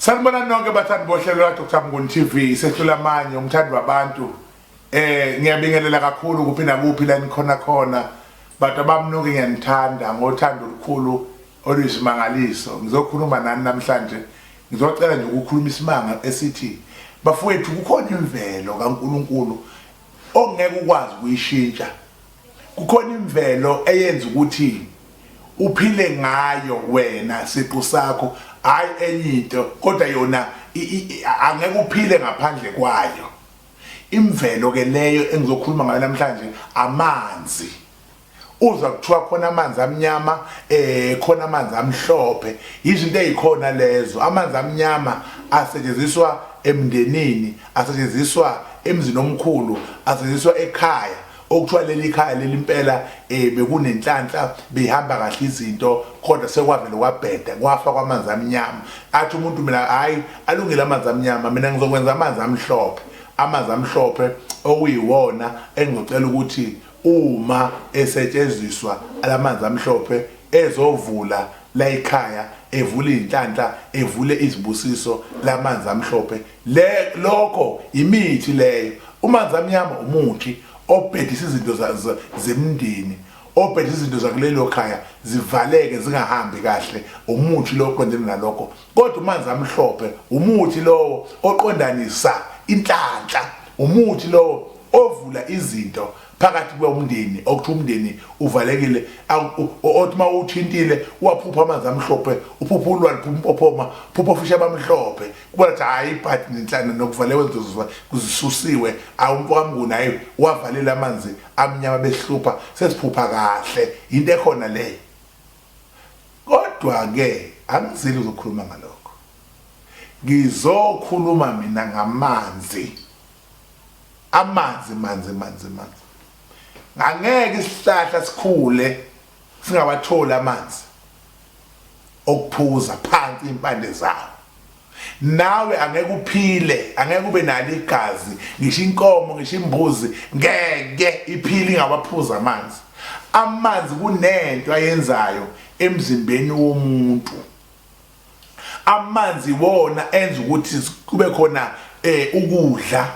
Sanibona nonke bathandi bohlelo la Dr. Mnguni TV sethula manje umthandi wabantu ngiyabingelela kakhulu kuphi nakuphi la nikhona bantu abamnuke ngiyanithanda ngothando olukhulu oluyisimangaliso ngizokhuluma nani namhlanje ngizocela nje ukukhuluma isimanga esithi bafowethu kukhona imvelo kaNkuluNkulu ongeke ukwazi ukuyishintsha kukhona imvelo eyenza ukuthi uphile ngayo wena siqu sakho hayi enye into kodwa yona angeke uphile ngaphandle kwayo imvelo ke leyo engizokhuluma ngayo namhlanje amanzi uza kuthiwa khona amanzi amnyama khona amanzi amhlophe izinto ezikhona lezo amanzi amnyama asetshenziswa emndenini asetshenziswa emzini omkhulu asetshenziswa ekhaya okuthiwa leli khaya leli impela bekunenhlanhla behamba kahle izinto kodwa sekwavela kwabheda kwafa kwamanzi amnyama athi umuntu mina hayi alungile amanzi amnyama mina ngizokwenza amanzi amhlophe okuyiwona engizocela ukuthi uma esetshenziswa alamanzi amhlophe ezovula la ekhaya evule inhlanhla evule izibusiso lamanzi amhlophe lokho imithi leyo umanzi amnyama umuthi obhedisa izinto zemndeni obhedisa izinto zakulelo khaya zivaleke zingahambi kahle umuthi lo oqondene nalokho kodwa umanzi amhlophe umuthi lo oqondanisa inhlanhla umuthi lo ovula izinto phakathi kwomndeni okuthi umndeni uvalekile othi mawuthintile waphupha amanzi amhlophe uphupha ulwala phumpophoma phupha ofisha abamhlophe kuba ukuthi hayi but nenhlana nokuvaleka kwezinto kuzisusiwe awumfoka Mnguni hayi wavalela amanzi amnyama behlupha sesiphupha kahle into ekhona leyo kodwa ke angizili ukukhuluma ngalokho ngizokhuluma mina ngamanzi manzi angeke isihlahla sikhule singawatholi amanzi okuphuza phansi impande zawo nawe angeke uphile angeke ube nalo igazi ngisho inkomo ngisho imbuzi ngeke iphile ingawaphuza amanzi kunento ayenzayo emzimbeni womuntu amanzi wona enza ukuthi kube khona ukudla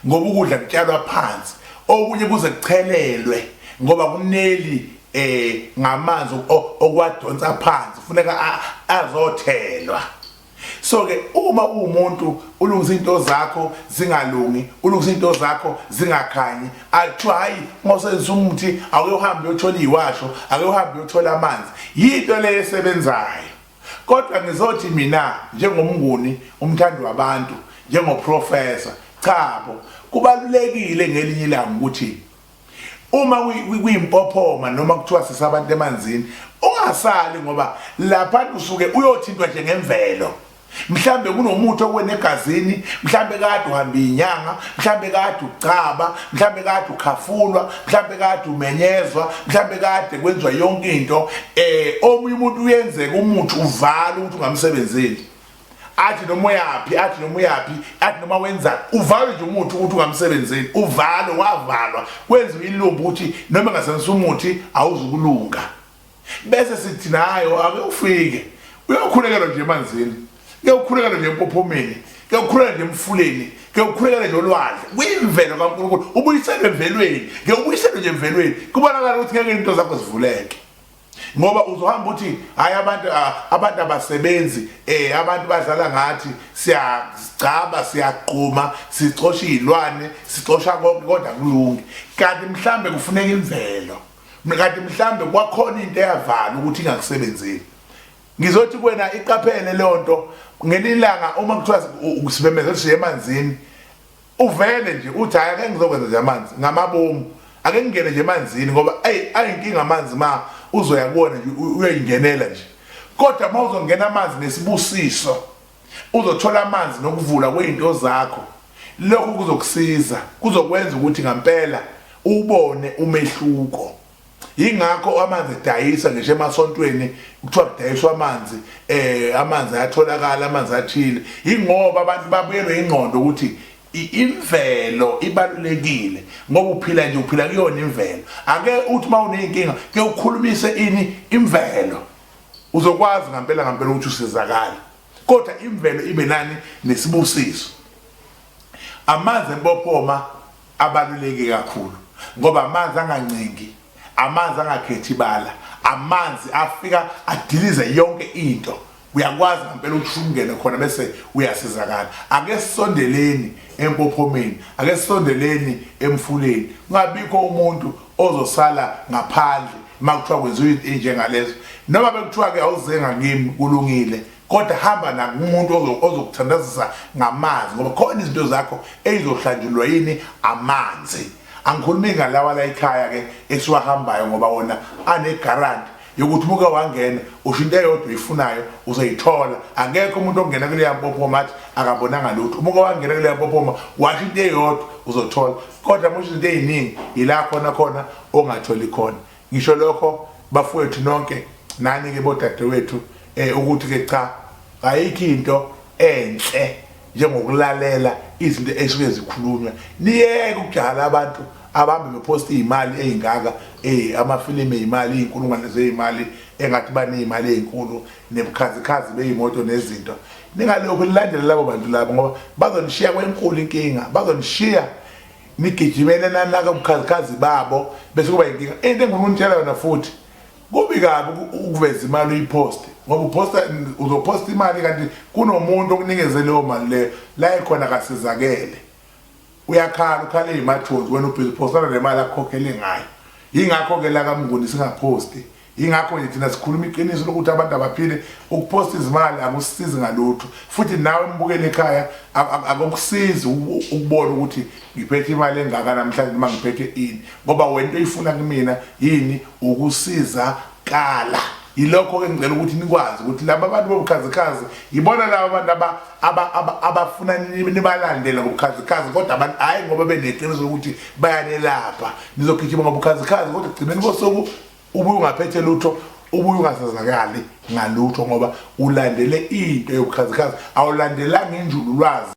ngoba ukudla kutshalwa phansi okunye kuze kuchelelwe ngoba kuneli ngamanzi okwadonsa phansi kufuneka azothelwa so ke uma umuntu ulungisa into zakho zingalungi ulungisa into zakho zingakhanyi athi hayi ngosenza umuthi awuyohamba uyothola iwasho awuyohamba uyothola amanzi yinto le esebenzayo kodwa ngizothi mina njengomnguni umthandi wabantu njengoprofessor chabo kubalulekile ngelinye ilanga ukuthi uma kuyimpophoma noma kuthiwa sisabantu emanzini ungasali ngoba lapha usuke uyothintwa nje ngemvelo mhlambe kunomuntu okwene egazini mhlambe kade uhamba inyanga mhlambe kade ucaba mhlambe kade ukhafulwa mhlambe kade umenyezwa mhlambe kade kwenziwa yonke into omunye umuntu uyenzeka umuthi uvala ukuthi ungamsebenzeli athi noma uyapi athi noma wenza uvalo nje umuthi ukuthi ungamsebenzeli uvalo wavalwa kwenziwa ilumbu ukuthi noma ngasenzisa umuthi awuzukulunga bese sithi nayo ake ufike uyakhulekelwa nje emanzini uyakhulekelwa nje empophomeni uyakhulekelwa nje emfuleni uyakhulekelwa nje olwandle kuyimvelo kaNkulunkulu ubuyiselwe emvelweni ubuyiselwe nje emvelweni kubonakala ukuthi ngeke into zakho zivuleke ngoba uzohamba uthi hayi abantu abasebenzi abantu badlala ngathi siyagcaba siyaqhuma sicosha izilwane sicosha konke kodwa kulungi kanti mhlambe kufuneka imvelo kanti mhlambe kwakhona into eyavala ukuthi ingakusebenzeli ngizothi kuwena iqaphele lonto ngelilanga uma kuthiwa ukusibemezela siye emanzini uvele nje uthi hayi ake ngizokwenza nje amanzi ngamabomu ake ngingene nje emanzini ngoba ayinkinga amanzi ma uzoya kubona nje uyayingenela nje kodwa mawuzongena amanzi nesibusiso uzothola amanzi nokuvula kwezinto zakho lokho kuzokusiza kuzokwenza ukuthi ngempela ubone umehluko ingakho amanzi edayisa ngisho emasontweni kuthiwa kudayiswa amanzi ayatholakala amanzi athile ingoba abantu babuyelwe ingqondo ukuthi imvelo ibalulekile ngoba uphila nje uphila kuyona imvelo ake uthi mawunenkinga ke ukhulumise imvelo uzokwazi ngempela ukuthi usizakala kodwa imvelo ibe nani nesibusiso. Amanzi empophoma abaluleke kakhulu ngoba amanzi angancingi, amanzi angakhethi ibala, amanzi afika adilize yonke into. Uyakwazi ngempela ukushungena khona bese uyasizakala. Ake sisondeleni empophomeni, ake sisondeleni emfuleni. Kungabikho umuntu ozosala ngaphandle makuthiwa kwenziwa into enjengalezo. Noma bekuthiwa ke awuzenga ngimi kulungile, kodwa hamba nakumuntu ozokuthandazisa ngamanzi ngoba khona izinto zakho ezizohlanjulwa yini amanzi. Angikhulumi ngalawa la ekhaya ke esiwahambayo ngoba wona ane guarantee yokuthi buka wangena usho into eyodwa uyifunayo uzoyithola. Angekho umuntu ongena kule yampophoma athi akabonanga lutho. Umuka wangena kule yampophoma washo into eyodwa uzothola, kodwa manje into eziningi ila khona ongatholi khona. Ngisho lokho bafowethu nonke nani ke bodadewethu ukuthi ke cha ayikho into enhle njengokulalela izinto esuke zikhulunywa. Niyeke ukujala abantu abahambe beposta izimali ezingaka amafilimu ezimali izinkulungwane zezimali engathi banezimali ezinkulu nebukhazikhazi bezimoto nezinto. Ningalokho lilandela labo bantu labo ngoba bazonishiya kwenkulu inkinga, bazonishiya nigijimene nanaka ubukhazikhazi babo bese kuba inkinga. Into engifuna ukunitshela yona futhi, kubi kabi ukuveza imali uyiposte ngoba uposta uzoposta imali kanti kunomuntu okunikeze leyo mali leyo la ekhona kasizakele. Uyakhala ukhala imathozi wena ubhizi postana nemali akhokhele ngayo. Yingakho ke la kaMnguni singaposti. Yingakho nje thina sikhuluma iqiniso lokuthi abantu abaphile ukuposta izimali akusisizi ngalutho. Futhi nawe umbukele ekhaya akukusizi ukubona ukuthi ngiphethe imali engaka namhlanje noma ngiphethe ini ngoba wena into oyifuna kumina yini ukusiza kala. Yilokho ke ngicela ukuthi nikwazi ukuthi laba abantu bobukhazikhazi yibona laba abantu abafuna nibalandela ngobukhazikhazi kodwa abantu hayi ngoba beneqiniso ukuthi bayanelapha. Nizogijima ngobukhazikhazi kodwa gcineni kosuku ubuye ungaphethe lutho, ubuye ungasazakali ngalutho ngoba ulandele into yobukhazikhazi, awulandelanga injululwazi